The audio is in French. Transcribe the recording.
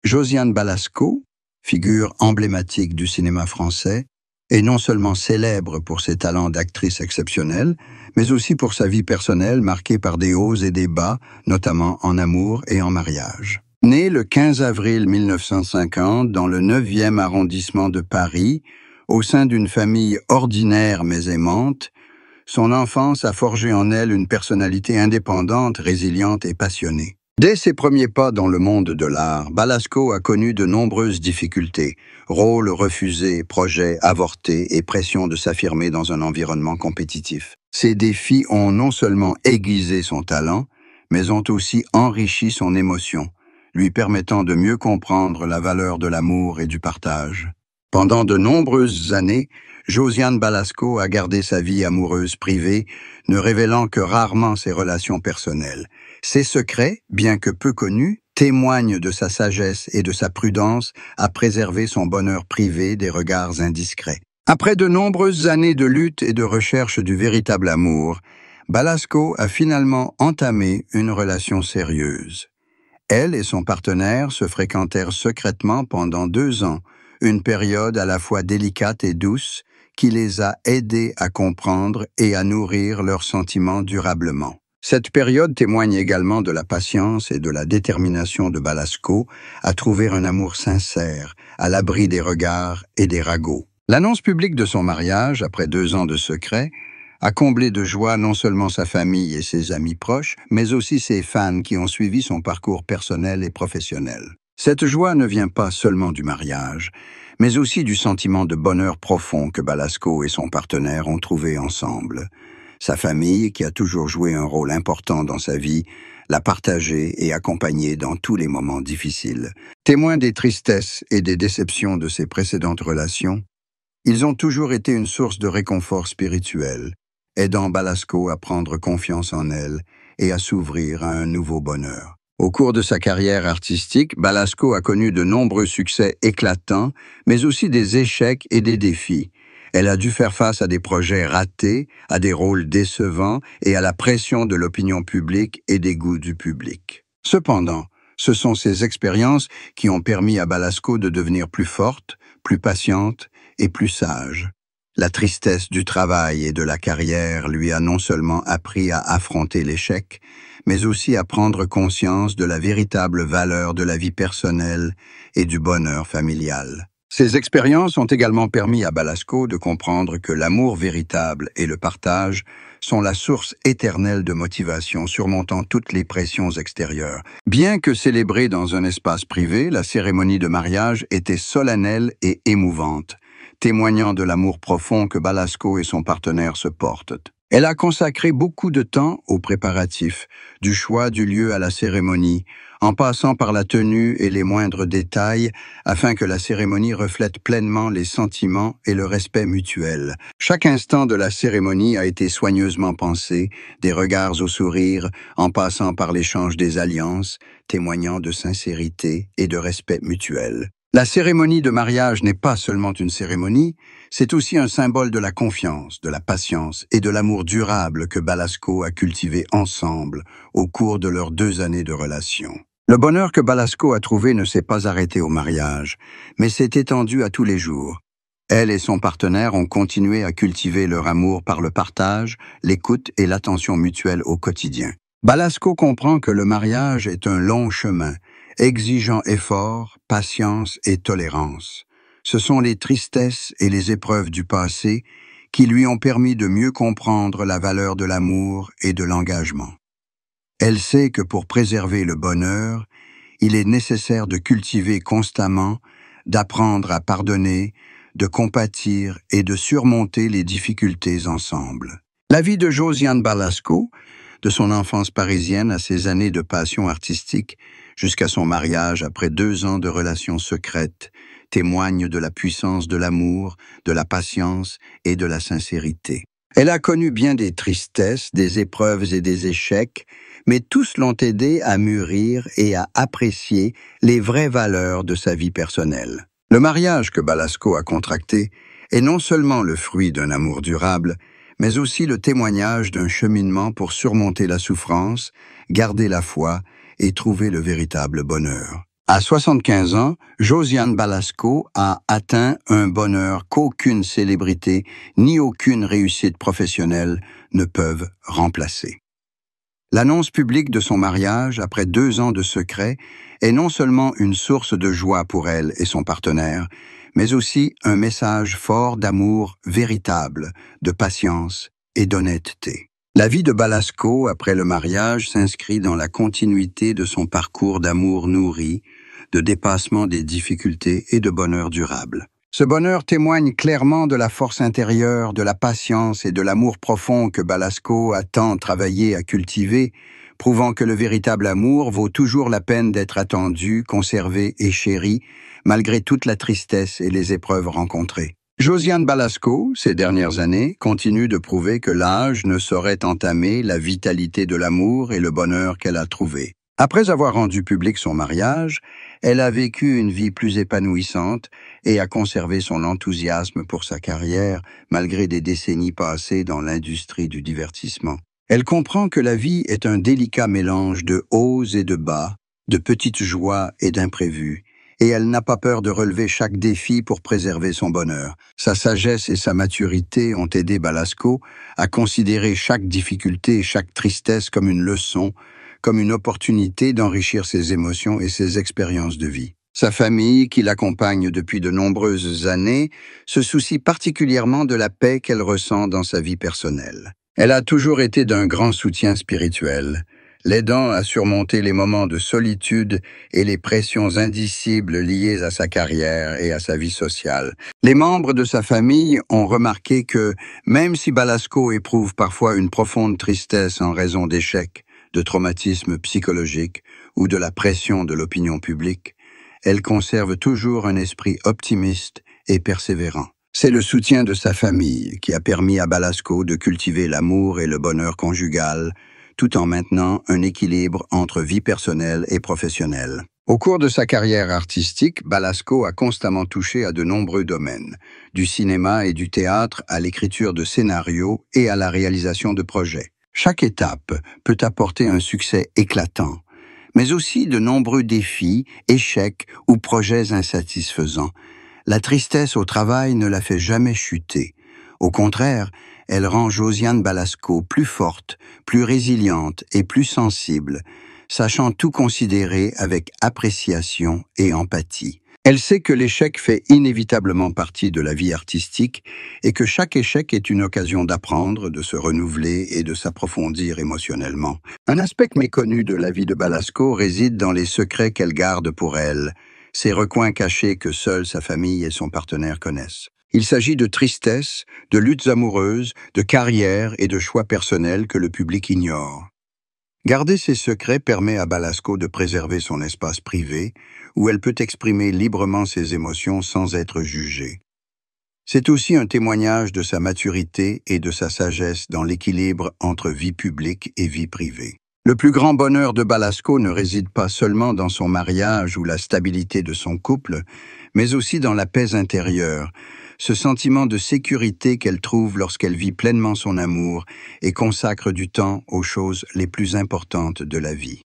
Josiane Balasco, figure emblématique du cinéma français, est non seulement célèbre pour ses talents d'actrice exceptionnels, mais aussi pour sa vie personnelle marquée par des hauts et des bas, notamment en amour et en mariage. Née le 15 avril 1950 dans le 9e arrondissement de Paris, au sein d'une famille ordinaire mais aimante, son enfance a forgé en elle une personnalité indépendante, résiliente et passionnée. Dès ses premiers pas dans le monde de l'art, Balasco a connu de nombreuses difficultés, rôles refusés, projets avortés et pression de s'affirmer dans un environnement compétitif. Ces défis ont non seulement aiguisé son talent, mais ont aussi enrichi son émotion, lui permettant de mieux comprendre la valeur de l'amour et du partage. Pendant de nombreuses années, Josiane Balasco a gardé sa vie amoureuse privée, ne révélant que rarement ses relations personnelles. Ses secrets, bien que peu connus, témoignent de sa sagesse et de sa prudence à préserver son bonheur privé des regards indiscrets. Après de nombreuses années de lutte et de recherche du véritable amour, Balasco a finalement entamé une relation sérieuse. Elle et son partenaire se fréquentèrent secrètement pendant 2 ans, une période à la fois délicate et douce qui les a aidés à comprendre et à nourrir leurs sentiments durablement. Cette période témoigne également de la patience et de la détermination de Balasco à trouver un amour sincère, à l'abri des regards et des ragots. L'annonce publique de son mariage, après 2 ans de secret, a comblé de joie non seulement sa famille et ses amis proches, mais aussi ses fans qui ont suivi son parcours personnel et professionnel. Cette joie ne vient pas seulement du mariage, mais aussi du sentiment de bonheur profond que Balasco et son partenaire ont trouvé ensemble. Sa famille, qui a toujours joué un rôle important dans sa vie, l'a partagé et accompagné dans tous les moments difficiles. Témoins des tristesses et des déceptions de ses précédentes relations, ils ont toujours été une source de réconfort spirituel, aidant Balasco à prendre confiance en elle et à s'ouvrir à un nouveau bonheur. Au cours de sa carrière artistique, Balasco a connu de nombreux succès éclatants, mais aussi des échecs et des défis. Elle a dû faire face à des projets ratés, à des rôles décevants et à la pression de l'opinion publique et des goûts du public. Cependant, ce sont ces expériences qui ont permis à Balasco de devenir plus forte, plus patiente et plus sage. La tristesse du travail et de la carrière lui a non seulement appris à affronter l'échec, mais aussi à prendre conscience de la véritable valeur de la vie personnelle et du bonheur familial. Ces expériences ont également permis à Balasco de comprendre que l'amour véritable et le partage sont la source éternelle de motivation surmontant toutes les pressions extérieures. Bien que célébrée dans un espace privé, la cérémonie de mariage était solennelle et émouvante, témoignant de l'amour profond que Balasco et son partenaire se portent. Elle a consacré beaucoup de temps aux préparatifs, du choix du lieu à la cérémonie, en passant par la tenue et les moindres détails, afin que la cérémonie reflète pleinement les sentiments et le respect mutuel. Chaque instant de la cérémonie a été soigneusement pensé, des regards au sourire, en passant par l'échange des alliances, témoignant de sincérité et de respect mutuel. La cérémonie de mariage n'est pas seulement une cérémonie, c'est aussi un symbole de la confiance, de la patience et de l'amour durable que Balasco a cultivé ensemble au cours de leurs 2 années de relation. Le bonheur que Balasco a trouvé ne s'est pas arrêté au mariage, mais s'est étendu à tous les jours. Elle et son partenaire ont continué à cultiver leur amour par le partage, l'écoute et l'attention mutuelle au quotidien. Balasco comprend que le mariage est un long chemin, exigeant effort, patience et tolérance. Ce sont les tristesses et les épreuves du passé qui lui ont permis de mieux comprendre la valeur de l'amour et de l'engagement. Elle sait que pour préserver le bonheur, il est nécessaire de cultiver constamment, d'apprendre à pardonner, de compatir et de surmonter les difficultés ensemble. La vie de Josiane Balasco, de son enfance parisienne à ses années de passion artistique, jusqu'à son mariage après 2 ans de relations secrètes, témoigne de la puissance de l'amour, de la patience et de la sincérité. Elle a connu bien des tristesses, des épreuves et des échecs, mais tous l'ont aidée à mûrir et à apprécier les vraies valeurs de sa vie personnelle. Le mariage que Balasco a contracté est non seulement le fruit d'un amour durable, mais aussi le témoignage d'un cheminement pour surmonter la souffrance, garder la foi et trouver le véritable bonheur. À 75 ans, Josiane Balasco a atteint un bonheur qu'aucune célébrité ni aucune réussite professionnelle ne peuvent remplacer. L'annonce publique de son mariage, après 2 ans de secret, est non seulement une source de joie pour elle et son partenaire, mais aussi un message fort d'amour véritable, de patience et d'honnêteté. La vie de Balasco, après le mariage, s'inscrit dans la continuité de son parcours d'amour nourri, de dépassement des difficultés et de bonheur durable. Ce bonheur témoigne clairement de la force intérieure, de la patience et de l'amour profond que Balasco a tant travaillé à cultiver, prouvant que le véritable amour vaut toujours la peine d'être attendu, conservé et chéri, malgré toute la tristesse et les épreuves rencontrées. Josiane Balasco, ces dernières années, continue de prouver que l'âge ne saurait entamer la vitalité de l'amour et le bonheur qu'elle a trouvé. Après avoir rendu public son mariage, elle a vécu une vie plus épanouissante et a conservé son enthousiasme pour sa carrière malgré des décennies passées dans l'industrie du divertissement. Elle comprend que la vie est un délicat mélange de hauts et de bas, de petites joies et d'imprévus, et elle n'a pas peur de relever chaque défi pour préserver son bonheur. Sa sagesse et sa maturité ont aidé Balasco à considérer chaque difficulté et chaque tristesse comme une leçon, comme une opportunité d'enrichir ses émotions et ses expériences de vie. Sa famille, qui l'accompagne depuis de nombreuses années, se soucie particulièrement de la paix qu'elle ressent dans sa vie personnelle. Elle a toujours été d'un grand soutien spirituel, l'aidant à surmonter les moments de solitude et les pressions indicibles liées à sa carrière et à sa vie sociale. Les membres de sa famille ont remarqué que, même si Balasco éprouve parfois une profonde tristesse en raison d'échecs, de traumatismes psychologiques ou de la pression de l'opinion publique, elle conserve toujours un esprit optimiste et persévérant. C'est le soutien de sa famille qui a permis à Balasco de cultiver l'amour et le bonheur conjugal, tout en maintenant un équilibre entre vie personnelle et professionnelle. Au cours de sa carrière artistique, Balasco a constamment touché à de nombreux domaines, du cinéma et du théâtre à l'écriture de scénarios et à la réalisation de projets. Chaque étape peut apporter un succès éclatant, mais aussi de nombreux défis, échecs ou projets insatisfaisants. La tristesse au travail ne la fait jamais chuter. Au contraire, elle rend Josiane Balasco plus forte, plus résiliente et plus sensible, sachant tout considérer avec appréciation et empathie. Elle sait que l'échec fait inévitablement partie de la vie artistique et que chaque échec est une occasion d'apprendre, de se renouveler et de s'approfondir émotionnellement. Un aspect méconnu de la vie de Balasco réside dans les secrets qu'elle garde pour elle, ces recoins cachés que seule sa famille et son partenaire connaissent. Il s'agit de tristesse, de luttes amoureuses, de carrière et de choix personnels que le public ignore. Garder ces secrets permet à Balasco de préserver son espace privé, où elle peut exprimer librement ses émotions sans être jugée. C'est aussi un témoignage de sa maturité et de sa sagesse dans l'équilibre entre vie publique et vie privée. Le plus grand bonheur de Balasco ne réside pas seulement dans son mariage ou la stabilité de son couple, mais aussi dans la paix intérieure, ce sentiment de sécurité qu'elle trouve lorsqu'elle vit pleinement son amour et consacre du temps aux choses les plus importantes de la vie.